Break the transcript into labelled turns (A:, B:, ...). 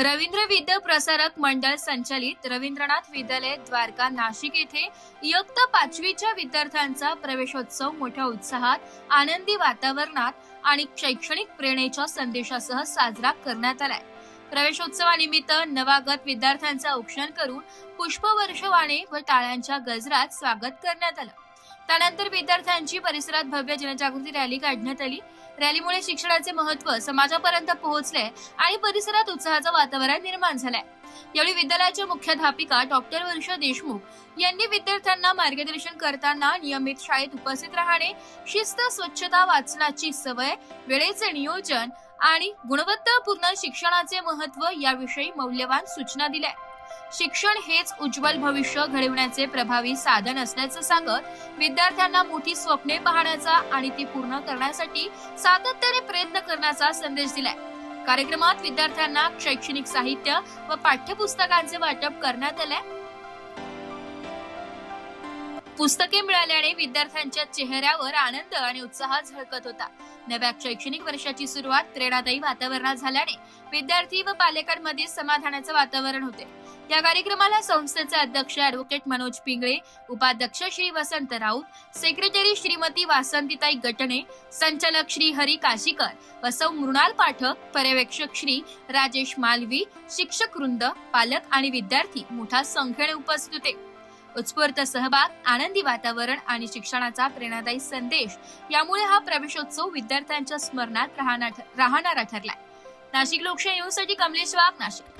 A: रवींद्र विद्या प्रसारक मंडळ संचालित रवींद्रनाथ विद्यालय द्वारका नाशिक येथे इयत्ता 5वीच्या विद्यार्थ्यांचा प्रवेशोत्सव मोठ्या उत्साहात, आनंदी वातावरणात आणि शैक्षणिक प्रेरणेच्या संदेशासह साजरा करण्यात आलाय। प्रवेशोत्सवानिमित्त नवागत विद्यार्थ्यांचे औक्षण करून पुष्पवर्षावाने व टाळ्यांच्या गजरात स्वागत करण्यात आलं। त्यानंतर विद्यार्थ्यांची परिसरात भव्य जनजागृती रॅली काढण्यात आली। रॅलीमुळे शिक्षणाचे महत्त्व समाजापर्यंत पोहोचले आणि परिसरात उत्साहाचं वातावरण निर्माण झालंय। यावेळी विद्यालयाच्या मुख्याध्यापिका डॉक्टर वर्षा देशमुख यांनी विद्यार्थ्यांना मार्गदर्शन करताना नियमित शाळेत उपस्थित राहणे, शिस्त, स्वच्छता, वाचनाची सवय, वेळेचे नियोजन आणि गुणवत्तापूर्ण शिक्षणाचे महत्त्व याविषयी मौल्यवान सूचना दिल्या। शिक्षण हेच उज्ज्वल भविष्य घडविण्याचे प्रभावी साधन असल्याचं सांगत विद्यार्थ्यांना मोठी स्वप्ने पाहण्याचा आणि ती पूर्ण करण्यासाठी सातत्याने प्रयत्न करण्याचा संदेश दिलाय। कार्यक्रमात विद्यार्थ्यांना शैक्षणिक साहित्य व पाठ्यपुस्तकांचे वाटप करण्यात आले। पुस्तके मिळाल्याने विद्यार्थ्यांच्या चेहऱ्यावर आनंद आणि उत्साह झळकत होता। नव्या शैक्षणिक वर्षाची सुरुवात प्रेरणादायी वातावरणात झाल्याने विद्यार्थी व पालकांमध्ये समाधानाचे वातावरण होते। या कार्यक्रमाला संस्थेचे अध्यक्ष ॲडव्होकेट मनोज पिंगळे, उपाध्यक्ष श्री वसंत राऊत, सेक्रेटरी श्रीमती वासंतीताई गटणे, संचालक श्री हरी काशीकर व सौ मृणाल पाठक, पर्यवेक्षक श्री राजेश मालवी, शिक्षक वृंद, पालक आणि विद्यार्थी मोठ्या संख्येने उपस्थित होते। उत्स्फूर्त सहभाग, आनंदी वातावरण आणि शिक्षणाचा प्रेरणादायी संदेश यामुळे हा प्रवेशोत्सव विद्यार्थ्यांच्या स्मरणात राहणारा ठरलाय। नाशिक लोकशाही न्यूजसाठी कमलेश वाघ, नाशिक।